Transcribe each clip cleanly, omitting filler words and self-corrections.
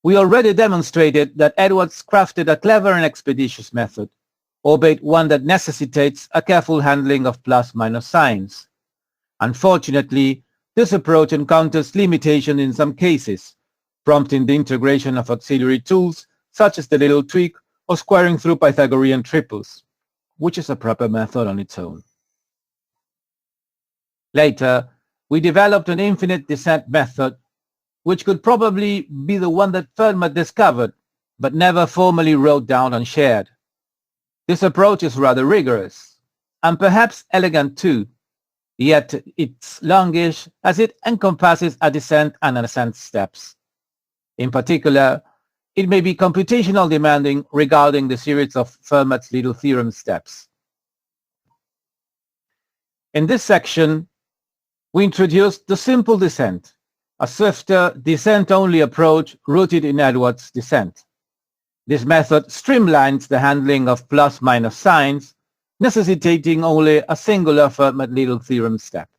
We already demonstrated that Edwards crafted a clever and expeditious method, albeit one that necessitates a careful handling of plus-minus signs. Unfortunately, this approach encounters limitations in some cases, prompting the integration of auxiliary tools such as the little tweak or squaring through Pythagorean triples, which is a proper method on its own. Later, we developed an infinite descent method, which could probably be the one that Fermat discovered, but never formally wrote down and shared. This approach is rather rigorous, and perhaps elegant too, yet it's longish as it encompasses a descent and an ascent steps. In particular, it may be computationally demanding regarding the series of Fermat's little theorem steps. In this section, we introduced the simple descent, a swifter descent-only approach rooted in Edwards' descent. This method streamlines the handling of plus-minus signs, necessitating only a singular Fermat little theorem step.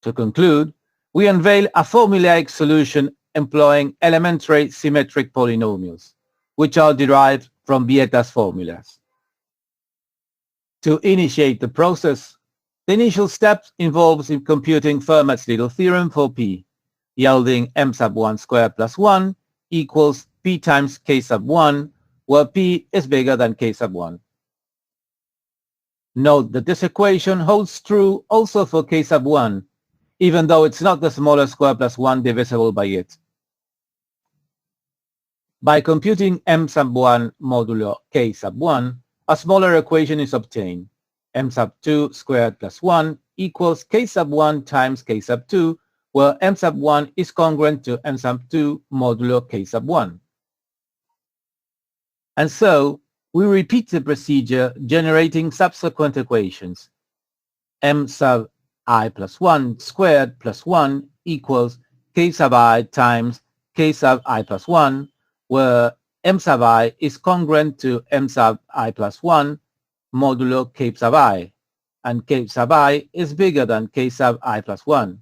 To conclude, we unveil a formulaic solution employing elementary symmetric polynomials, which are derived from Vieta's formulas. To initiate the process, the initial step involves in computing Fermat's little theorem for P, yielding m sub 1 squared plus 1 equals P times K sub 1, where P is bigger than K sub 1. Note that this equation holds true also for K sub 1, even though it's not the smaller square plus 1 divisible by it. By computing m sub 1 modulo K sub 1, a smaller equation is obtained. M sub 2 squared plus 1 equals K sub 1 times K sub 2, where m sub 1 is congruent to m sub 2 modulo K sub 1. And so, we repeat the procedure generating subsequent equations. M sub I plus 1 squared plus 1 equals K sub I times K sub I plus 1, where m sub I is congruent to m sub I plus 1 modulo K sub I, and K sub I is bigger than K sub I plus 1,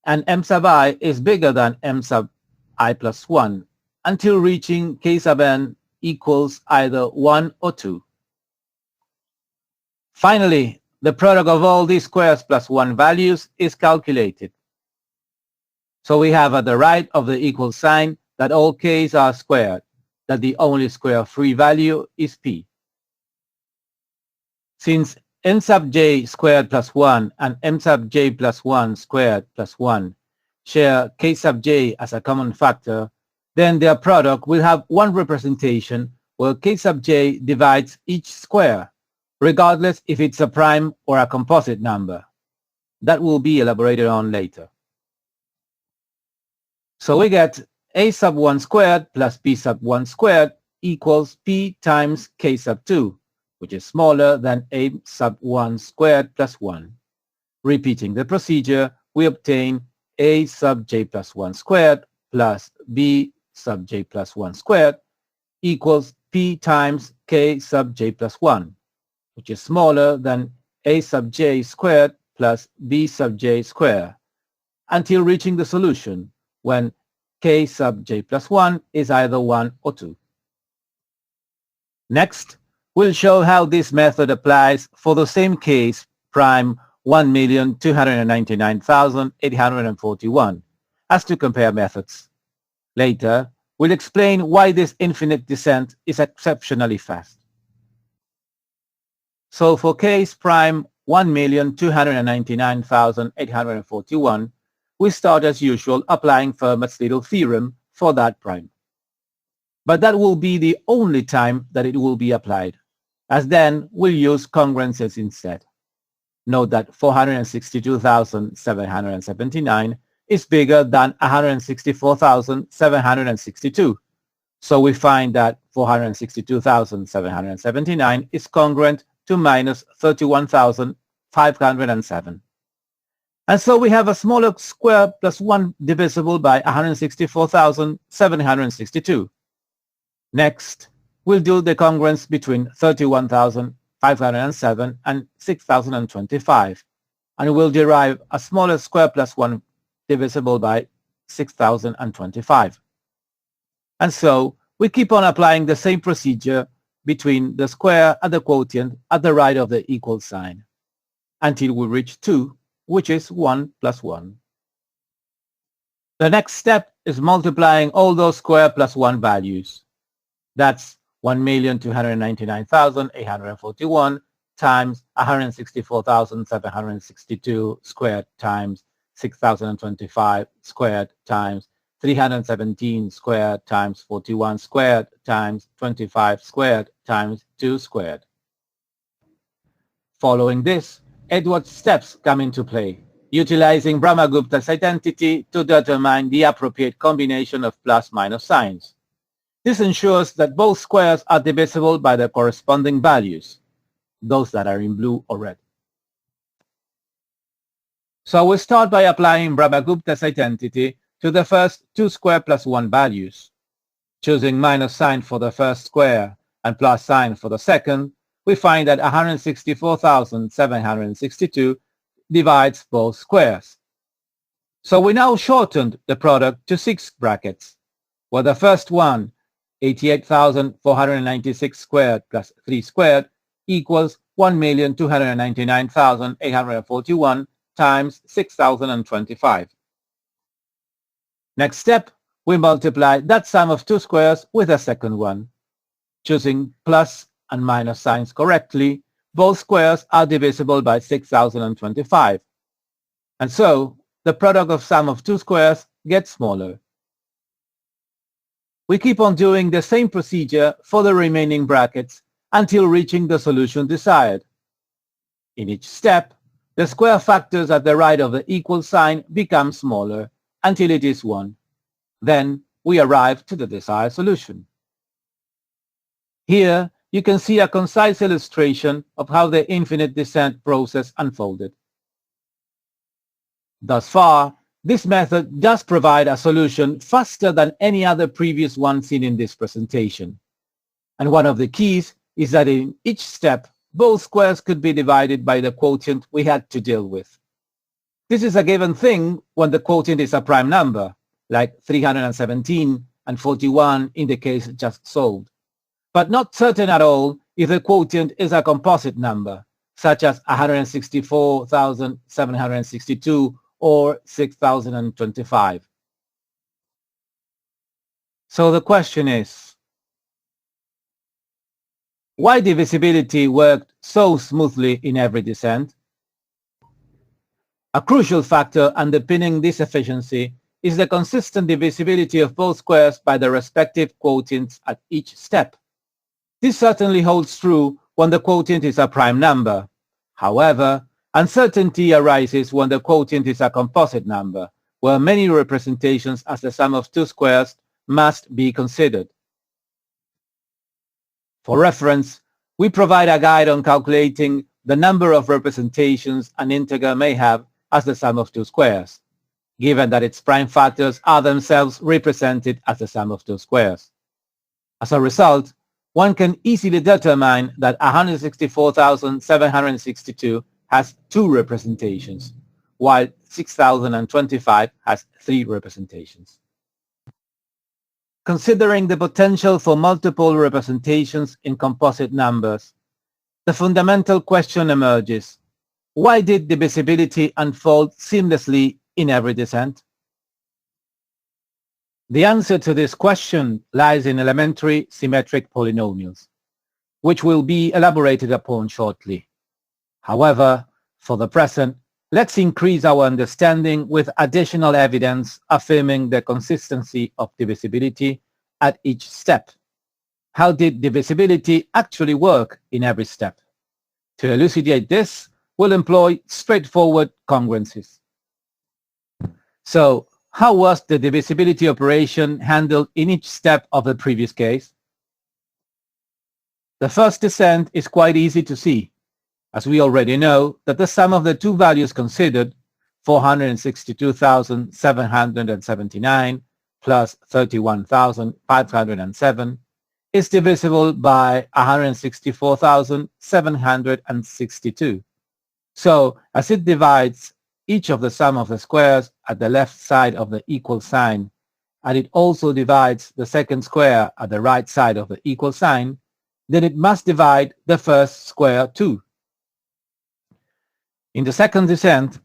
and m sub I is bigger than m sub I plus 1, until reaching K sub n equals either 1 or 2. Finally, the product of all these squares plus 1 values is calculated. So we have at the right of the equal sign that all k's are squared, that the only square-free value is p. Since n sub j squared plus 1 and m sub j plus 1 squared plus 1 share k sub j as a common factor, then their product will have one representation where k sub j divides each square, regardless if it's a prime or a composite number. That will be elaborated on later. So we get a sub 1 squared plus b sub 1 squared equals p times k sub 2, which is smaller than a sub 1 squared plus 1. Repeating the procedure, we obtain a sub j plus 1 squared plus b sub j plus 1 squared equals p times k sub j plus 1, which is smaller than a sub j squared plus b sub j squared, until reaching the solution, when k sub j plus 1 is either 1 or 2. Next, we'll show how this method applies for the same case, prime 1,299,841, as to compare methods. Later, we'll explain why this infinite descent is exceptionally fast. So for case prime 1,299,841, we start as usual applying Fermat's little theorem for that prime. But that will be the only time that it will be applied, as then we'll use congruences instead. Note that 462,779 is bigger than 164,762. So we find that 462,779 is congruent to minus 31,507. And so we have a smaller square plus 1 divisible by 164,762. Next, we'll do the congruence between 31,507 and 6,025, and we'll derive a smaller square plus 1 divisible by 6,025. And so we keep on applying the same procedure between the square and the quotient at the right of the equal sign until we reach 2, which is 1 plus 1. The next step is multiplying all those square plus 1 values. That's 1,299,841 times 164,762 squared times 6,025 squared times 317 squared times 41 squared times 25 squared times 2 squared. Following this, Edwards' steps come into play, utilizing Brahmagupta's identity to determine the appropriate combination of plus-minus signs. This ensures that both squares are divisible by their corresponding values, those that are in blue or red. So we start by applying Brahmagupta's identity to the first 2 square plus 1 values. Choosing minus sign for the first square and plus sign for the second, we find that 164,762 divides both squares. So we now shortened the product to 6 brackets, where the first one, 88,496 squared plus 3 squared, equals 1,299,841 times 6,025. Next step, we multiply that sum of 2 squares with the second one. Choosing plus and minus signs correctly, both squares are divisible by 6,025. And so, the product of sum of 2 squares gets smaller. We keep on doing the same procedure for the remaining brackets until reaching the solution desired. In each step, the square factors at the right of the equal sign become smaller until it is 1. Then we arrive to the desired solution. Here, you can see a concise illustration of how the infinite descent process unfolded. Thus far, this method does provide a solution faster than any other previous one seen in this presentation. And one of the keys is that in each step, both squares could be divided by the quotient we had to deal with. This is a given thing when the quotient is a prime number, like 317 and 41 in the case just solved, but not certain at all if the quotient is a composite number, such as 164,762 or 6,025. So the question is, why divisibility worked so smoothly in every descent? A crucial factor underpinning this efficiency is the consistent divisibility of both squares by the respective quotients at each step. This certainly holds true when the quotient is a prime number. However, uncertainty arises when the quotient is a composite number, where many representations as the sum of 2 squares must be considered. For reference, we provide a guide on calculating the number of representations an integer may have as the sum of 2 squares, given that its prime factors are themselves represented as the sum of 2 squares. As a result, one can easily determine that 164,762 has 2 representations, while 6,025 has 3 representations. Considering the potential for multiple representations in composite numbers, the fundamental question emerges: why did divisibility unfold seamlessly in every descent? The answer to this question lies in elementary symmetric polynomials, which will be elaborated upon shortly. However, for the present, let's increase our understanding with additional evidence affirming the consistency of divisibility at each step. How did divisibility actually work in every step? To elucidate this, we'll employ straightforward congruencies. So, how was the divisibility operation handled in each step of the previous case? The first descent is quite easy to see, as we already know that the sum of the 2 values considered, 462,779 plus 31,507, is divisible by 164,762. So, as it divides each of the sum of the squares at the left side of the equal sign and it also divides the second square at the right side of the equal sign, then it must divide the first square too. In the second descent,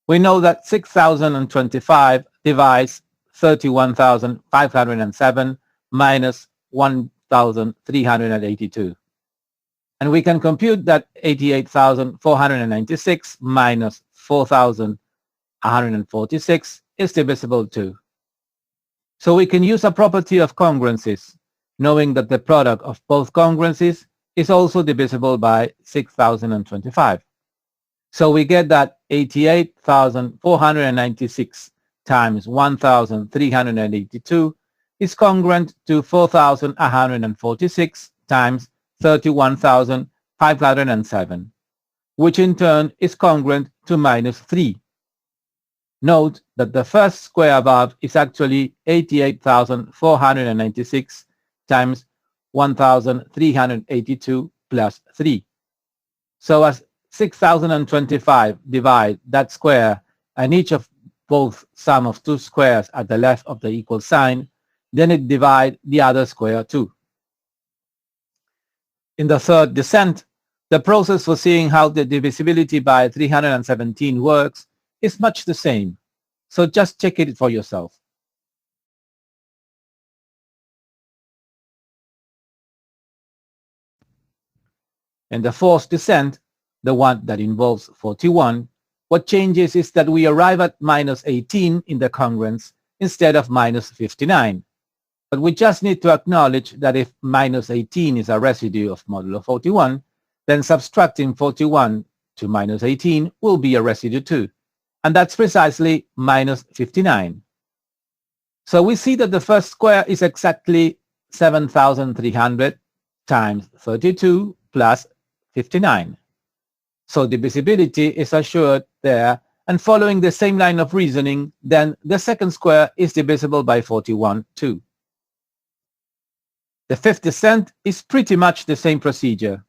we know that 6025 divides 31,507 minus 1,382. And we can compute that 88,496 minus 4,146 is divisible too. So we can use a property of congruencies, knowing that the product of both congruencies is also divisible by 6025. So we get that 88,496 times 1,382 is congruent to 4,146 times 31,507, which in turn is congruent to minus 3. Note that the first square above is actually 88,496 times 1,382 plus 3. So as 6025 divide that square and each of both sum of two squares at the left of the equal sign, then it divide the other square too. In the third descent, the process for seeing how the divisibility by 317 works is much the same, so just check it for yourself. In the fourth descent, the one that involves 41, what changes is that we arrive at minus 18 in the congruence instead of minus 59. But we just need to acknowledge that if minus 18 is a residue of modulo 41, then subtracting 41 to minus 18 will be a residue too. And that's precisely minus 59. So we see that the first square is exactly 7,300 times 32 plus 59. So divisibility is assured there, and following the same line of reasoning, then the second square is divisible by 41 too. The fifth descent is pretty much the same procedure.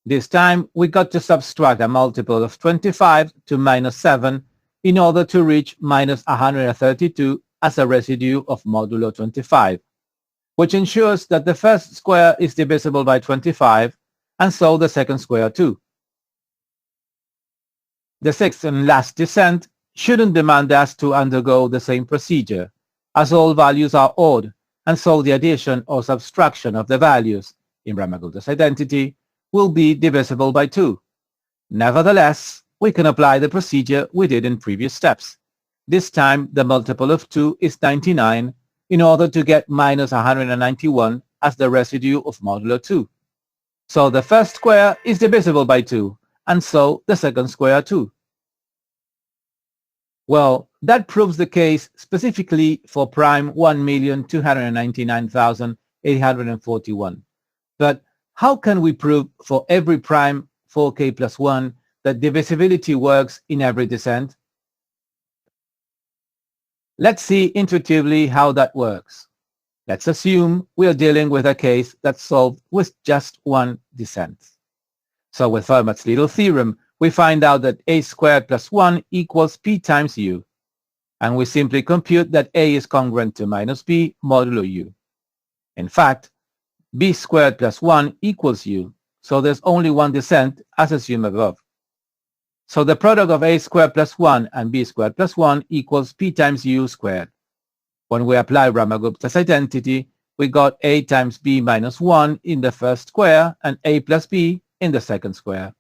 This time we got to subtract a multiple of 25 to minus 7 in order to reach minus 132 as a residue of modulo 25, which ensures that the first square is divisible by 25, and so the second square too. The sixth and last descent shouldn't demand us to undergo the same procedure, as all values are odd, and so the addition or subtraction of the values in Ramaguta's identity will be divisible by 2. Nevertheless, we can apply the procedure we did in previous steps. This time the multiple of 2 is 99 in order to get minus 191 as the residue of modulo 2. So the first square is divisible by 2, and so the second square too. Well, that proves the case specifically for prime 1,299,841. But how can we prove for every prime 4k plus 1 that divisibility works in every descent? Let's see intuitively how that works. Let's assume we are dealing with a case that's solved with just one descent. So with Fermat's little theorem, we find out that a squared plus 1 equals p times u. And we simply compute that a is congruent to minus b modulo u. In fact, b squared plus 1 equals u, so there's only one descent as assumed above. So the product of a squared plus 1 and b squared plus 1 equals p times u squared. When we apply Ramagupta's identity, we got a times b minus 1 in the first square and a plus b in the second square.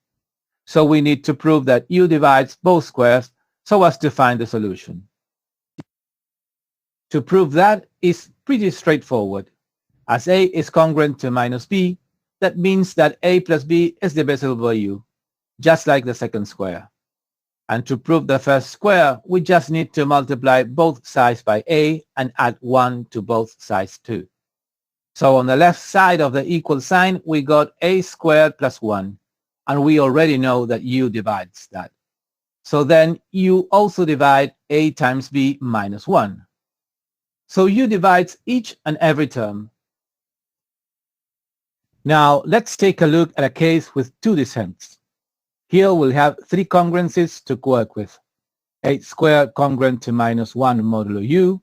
So we need to prove that u divides both squares so as to find the solution. To prove that is pretty straightforward. As a is congruent to minus b, that means that a plus b is divisible by u, just like the second square. And to prove the first square, we just need to multiply both sides by a and add 1 to both sides too. So on the left side of the equal sign, we got a squared plus 1, and we already know that u divides that. So then u also divide a times b minus 1. So u divides each and every term. Now let's take a look at a case with two descents. Here we'll have three congruencies to work with. A squared congruent to minus 1 modulo u,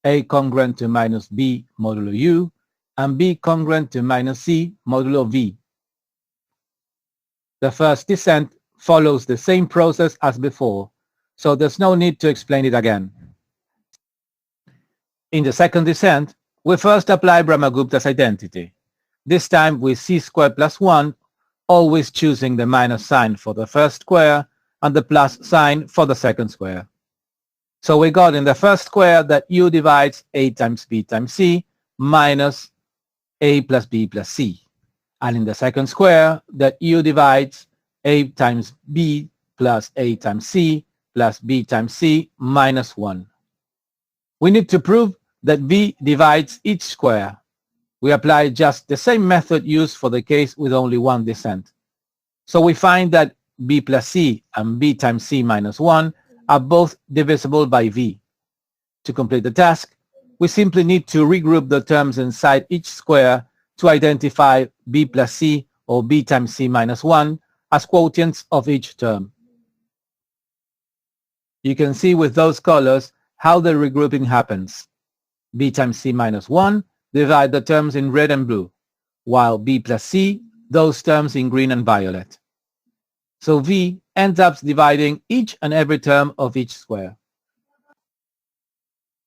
A congruent to minus B modulo U, and B congruent to minus C modulo V. The first descent follows the same process as before, so there's no need to explain it again. In the second descent, we first apply Brahmagupta's identity, this time with c squared plus 1, always choosing the minus sign for the first square and the plus sign for the second square. So we got in the first square that U divides A times B times C minus A plus B plus C. And in the second square that U divides A times B plus A times C plus B times C minus 1. We need to prove that V divides each square. We apply just the same method used for the case with only one descent. So we find that B plus C and B times C minus 1 are both divisible by V. To complete the task, we simply need to regroup the terms inside each square to identify B plus C or B times C minus 1 as quotients of each term. You can see with those colors how the regrouping happens. B times C minus 1 divide the terms in red and blue, while B plus C those terms in green and violet. So V ends up dividing each and every term of each square.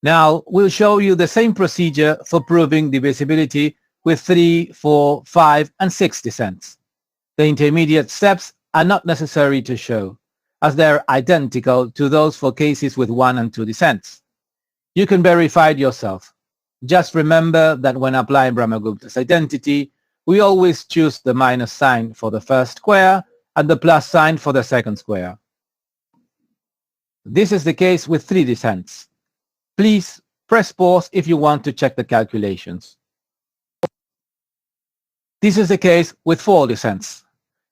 Now we'll show you the same procedure for proving divisibility with 3, 4, 5, and 6 descents. The intermediate steps are not necessary to show, as they're identical to those for cases with 1 and 2 descents. You can verify it yourself. Just remember that when applying Brahmagupta's identity, we always choose the minus sign for the first square and the plus sign for the second square. This is the case with 3 descents. Please press pause if you want to check the calculations. This is the case with 4 descents.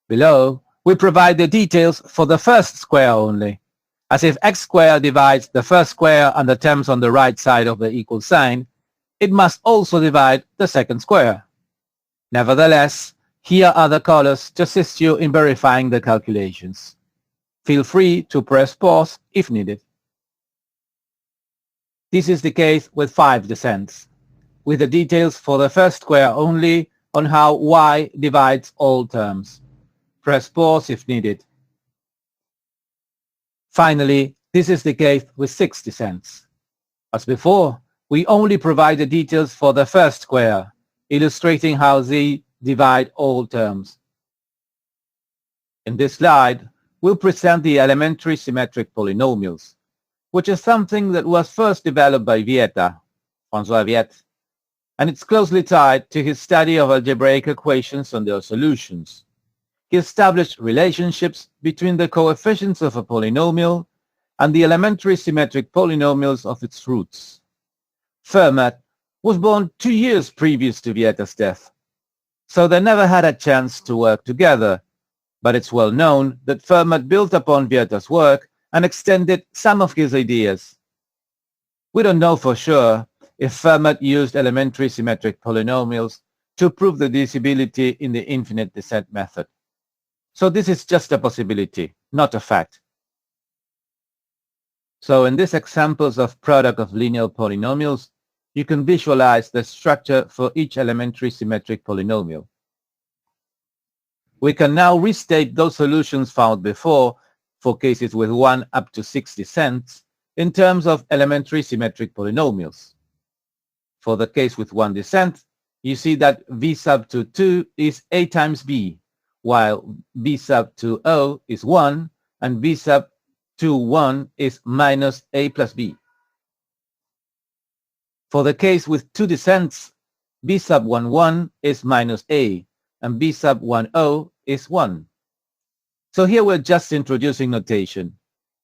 Below, we provide the details for the first square only, as if x squared divides the first square and the terms on the right side of the equal sign, it must also divide the second square. Nevertheless, here are the colors to assist you in verifying the calculations. Feel free to press pause if needed. This is the case with 5 descents, with the details for the first square only on how y divides all terms. Press pause if needed. Finally, this is the case with 6 descents. As before, we only provide the details for the first square, illustrating how z divide all terms. In this slide, we'll present the elementary symmetric polynomials, which is something that was first developed by Vieta, François Viet, and it's closely tied to his study of algebraic equations and their solutions. He established relationships between the coefficients of a polynomial and the elementary symmetric polynomials of its roots. Fermat was born 2 years previous to Vieta's death, so they never had a chance to work together, but it's well known that Fermat built upon Vieta's work and extended some of his ideas. We don't know for sure if Fermat used elementary symmetric polynomials to prove the divisibility in the infinite descent method. So this is just a possibility, not a fact. So in these examples of product of linear polynomials, you can visualize the structure for each elementary symmetric polynomial. We can now restate those solutions found before for cases with 1 up to 6 descents in terms of elementary symmetric polynomials. For the case with 1 descent, you see that v sub to 2 is a times b, while b sub to o is 1 and b sub to 1 is minus a plus b. For the case with 2 descents, b sub 1, 1 is minus a, and b sub 1, o is 1. So here we're just introducing notation,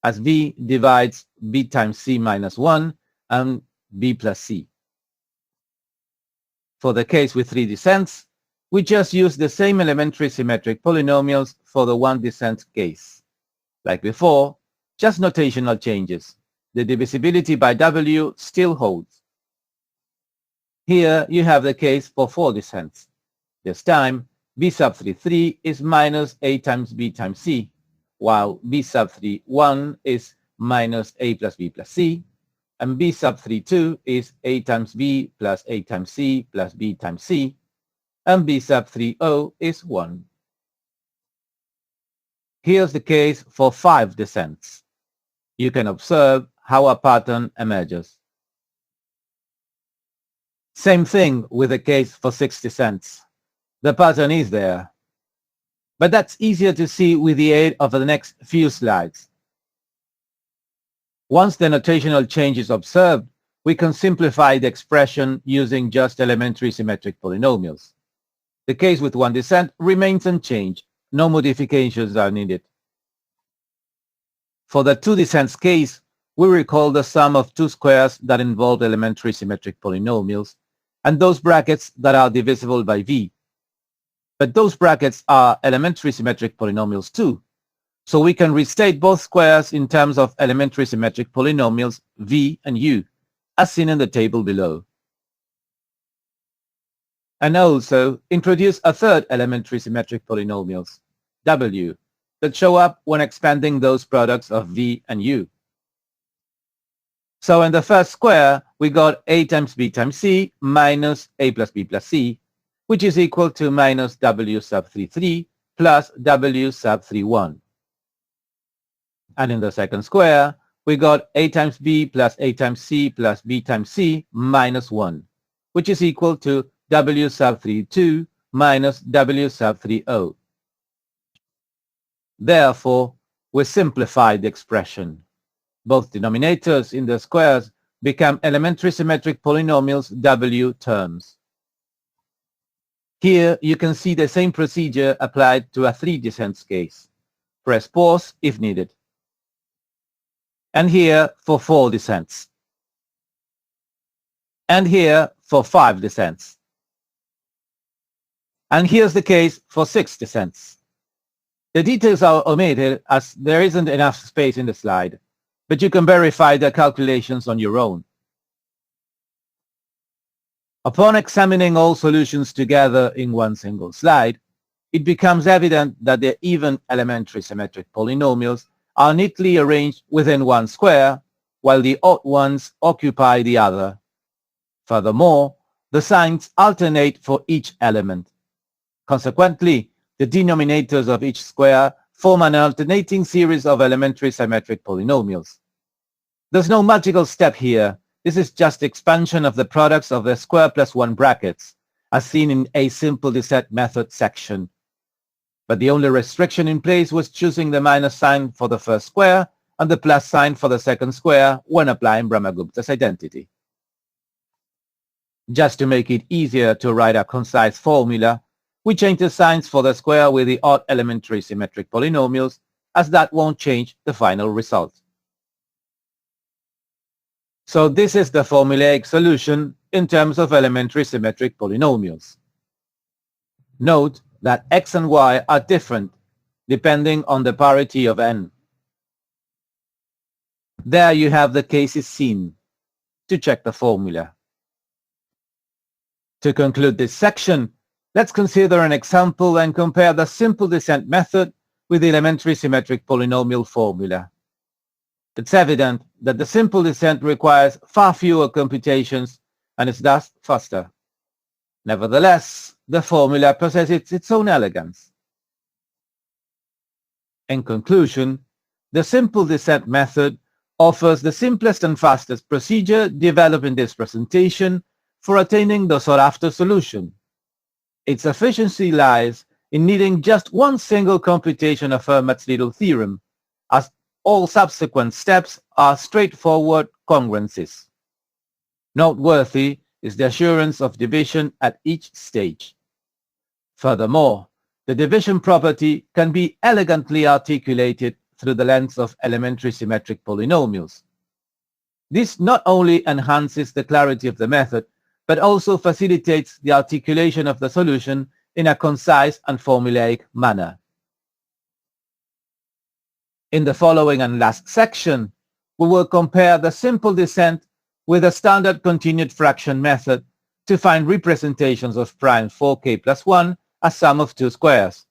as v divides b times c minus 1 and b plus c. For the case with 3 descents, we just use the same elementary symmetric polynomials for the 1 descent case. Like before, just notational changes. The divisibility by w still holds. Here you have the case for 4 descents. This time, b sub 3, 3 is minus a times b times c, while b sub 3, 1 is minus a plus b plus c, and b sub 3, 2 is a times b plus a times c plus b times c, and b sub 3, 0 is 1. Here's the case for 5 descents. You can observe how a pattern emerges. Same thing with the case for 6 descents. The pattern is there. But that's easier to see with the aid of the next few slides. Once the notational change is observed, we can simplify the expression using just elementary symmetric polynomials. The case with 1 descent remains unchanged. No modifications are needed. For the 2 descents case, we recall the sum of 2 squares that involve elementary symmetric polynomials and those brackets that are divisible by v. But those brackets are elementary symmetric polynomials too, so we can restate both squares in terms of elementary symmetric polynomials v and u, as seen in the table below. And also introduce a third elementary symmetric polynomials, w, that show up when expanding those products of v and u. So in the first square, we got a times b times c minus a plus b plus c, which is equal to minus w sub 3, 3 plus w sub 3, 1. And in the second square, we got a times b plus a times c plus b times c minus 1, which is equal to w sub 3, 2 minus w sub 3, 0. Therefore, we simplify the expression. Both denominators in the squares become elementary symmetric polynomials w terms. Here you can see the same procedure applied to a 3 descents case. Press pause if needed. And here for 4 descents. And here for 5 descents. And here's the case for 6 descents. The details are omitted as there isn't enough space in the slide, but you can verify the calculations on your own. Upon examining all solutions together in one single slide, it becomes evident that the even elementary symmetric polynomials are neatly arranged within one square, while the odd ones occupy the other. Furthermore, the signs alternate for each element. Consequently, the denominators of each square form an alternating series of elementary symmetric polynomials. There's no magical step here. This is just expansion of the products of the square plus 1 brackets, as seen in a simple descent method section. But the only restriction in place was choosing the minus sign for the first square and the plus sign for the second square when applying Brahmagupta's identity. Just to make it easier to write a concise formula, we change the signs for the square with the odd elementary symmetric polynomials, as that won't change the final result. So this is the formulaic solution in terms of elementary symmetric polynomials. Note that x and y are different depending on the parity of n. There you have the cases seen. To check the formula. To conclude this section, let's consider an example and compare the simple descent method with the elementary symmetric polynomial formula. It's evident that the simple descent requires far fewer computations and is thus faster. Nevertheless, the formula possesses its own elegance. In conclusion, the simple descent method offers the simplest and fastest procedure developed in this presentation for attaining the sought-after solution. Its efficiency lies in needing just one single computation of Fermat's little theorem, as all subsequent steps are straightforward congruencies. Noteworthy is the assurance of division at each stage. Furthermore, the division property can be elegantly articulated through the lens of elementary symmetric polynomials. This not only enhances the clarity of the method, but also facilitates the articulation of the solution in a concise and formulaic manner. In the following and last section, we will compare the simple descent with a standard continued fraction method to find representations of prime 4k plus 1 as sum of 2 squares.